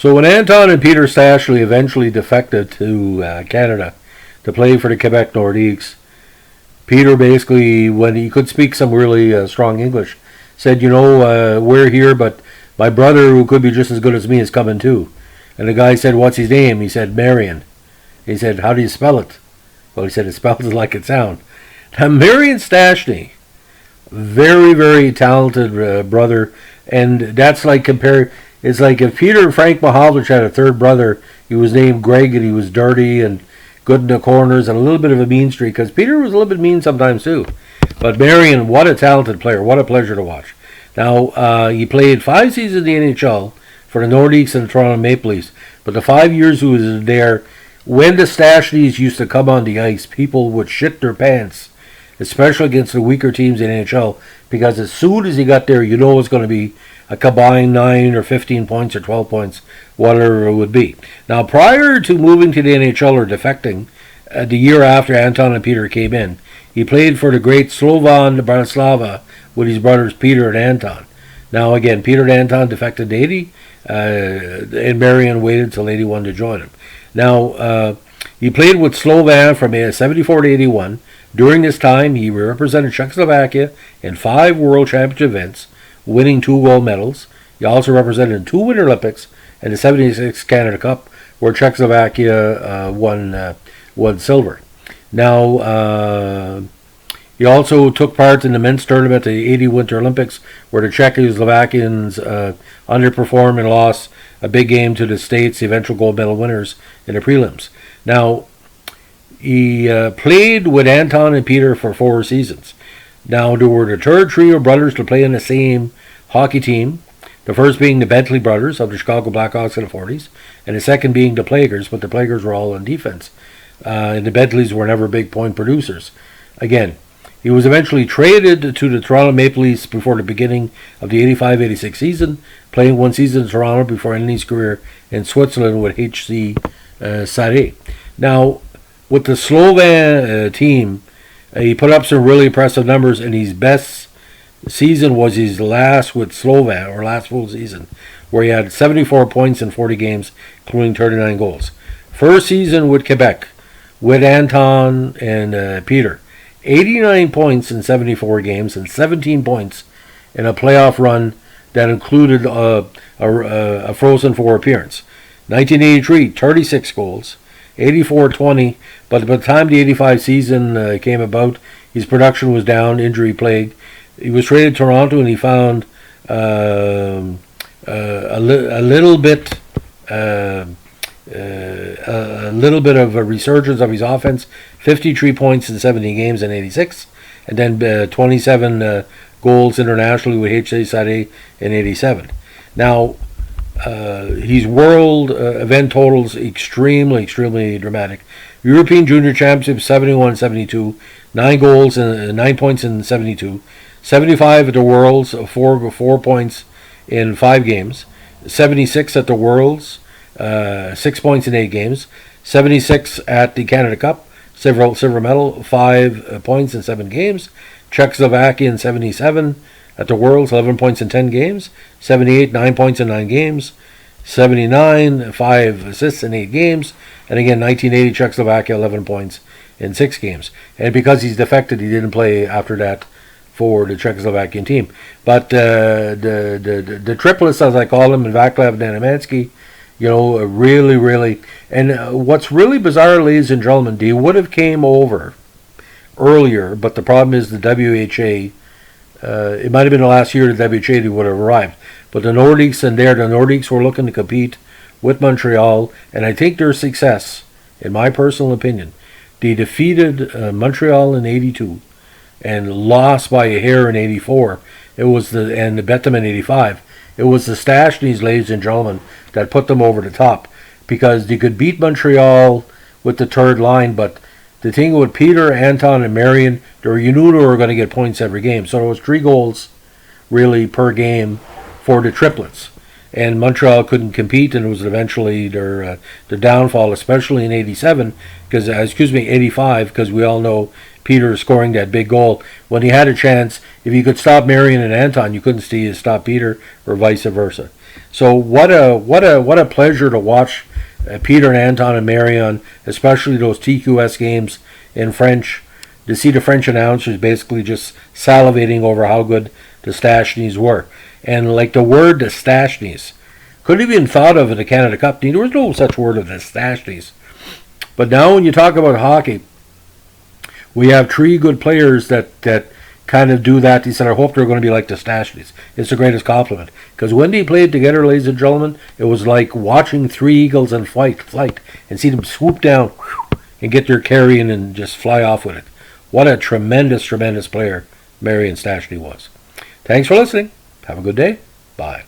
So when Anton and Peter Stastny eventually defected to Canada to play for the Quebec Nordiques, Peter basically, when he could speak some really strong English, said, we're here, but my brother, who could be just as good as me, is coming too. And the guy said, what's his name? He said, Marian. He said, how do you spell it? Well, he said, it spells it like it sounds. Now, Marian Stastny, very, very talented brother, and that's like it's like if Peter Frank Mahovlich had a third brother, he was named Greg, and he was dirty and good in the corners and a little bit of a mean streak, because Peter was a little bit mean sometimes too. But Marian, what a talented player. What a pleasure to watch. Now, he played 5 seasons in the NHL for the Nordiques and the Toronto Maple Leafs. But the 5 years he was there, when the Stashnys used to come on the ice, people would shit their pants, especially against the weaker teams in the NHL, because as soon as he got there, it was going to be a combined 9 or 15 points or 12 points, whatever it would be. Now, prior to moving to the NHL or defecting, the year after Anton and Peter came in, he played for the great Slovan Bratislava with his brothers Peter and Anton. Now, again, Peter and Anton defected to 80, and Marian waited until 81 to join him. Now, he played with Slovan from 74 to 81. During this time, he represented Czechoslovakia in 5 World Championship events, winning 2 gold medals. He also represented 2 Winter Olympics and the 76 Canada Cup, where Czechoslovakia won silver. Now, he also took part in the men's tournament at the 80 Winter Olympics, where the Czechoslovakians underperformed and lost a big game to the States, the eventual gold medal winners in the prelims. Now, he played with Anton and Peter for 4 seasons. Now, there were the third trio of brothers to play in the same hockey team, the first being the Bentley brothers of the Chicago Blackhawks in the 40s, and the second being the Plagers, but the Plagers were all on defense. And the Bentleys were never big point producers. Again, he was eventually traded to the Toronto Maple Leafs before the beginning of the 85-86 season, playing 1 season in Toronto before ending his career in Switzerland with HC Sarre. Now, with the Slovan team, he put up some really impressive numbers, and his best season was his last with Slovan, or last full season, where he had 74 points in 40 games, including 39 goals. First season with Quebec, with Anton and Peter, 89 points in 74 games and 17 points in a playoff run that included a Frozen Four appearance. 1983, 36 goals, 84-20, but by the time the 85 season came about, his production was down, injury plagued. He was traded to Toronto, and he found a little bit of a resurgence of his offense. 53 points in 70 games in 86, and then 27 goals internationally with HC Sarre in 87. Now, his world event totals extremely dramatic. European Junior Championship 71-72, 9 goals and 9 points in 72. 75 at the Worlds, 4 points in 5 games. 76 at the Worlds, 6 points in 8 games. 76 at the Canada Cup, silver medal, 5 points in 7 games. Czechoslovakia in 77 at the Worlds, 11 points in 10 games. 78, 9 points in 9 games. 79, 5 assists in 8 games. And again, 1980 Czechoslovakia, 11 points in 6 games. And because he's defected, he didn't play after that for the Czechoslovakian team. But the triplets, as I call them, Vaclav and Nemansky, really, and what's really bizarre, ladies and gentlemen, they would have came over earlier, but the problem is the WHA, it might have been the last year the WHA they would have arrived, but the Nordiques were looking to compete with Montreal, and I think their success, in my personal opinion, they defeated Montreal in 82 and lost by a hair in 84. And bet them in 85. It was the Stashnys, ladies and gentlemen, that put them over the top, because they could beat Montreal with the third line, but the thing with Peter, Anton, and Marian, you knew they were going to get points every game. So there was 3 goals really per game for the triplets. And Montreal couldn't compete, and it was eventually their downfall, especially in 87, 85, because we all know Peter scoring that big goal. When he had a chance, if you could stop Marian and Anton, you couldn't stop Peter, or vice versa. So what a pleasure to watch Peter and Anton and Marian, especially those TQS games in French, to see the French announcers basically just salivating over how good the Stashnys were. And like the word the Stashnys, couldn't have even thought of in the Canada Cup. There was no such word as the Stashnys. But now when you talk about hockey, we have three good players that kind of do that. He said, I hope they're going to be like the Stashnys. It's the greatest compliment. Because when they played together, ladies and gentlemen, it was like watching three eagles in flight and see them swoop down and get their carrying and just fly off with it. What a tremendous, tremendous player Marian Stastny was. Thanks for listening. Have a good day. Bye.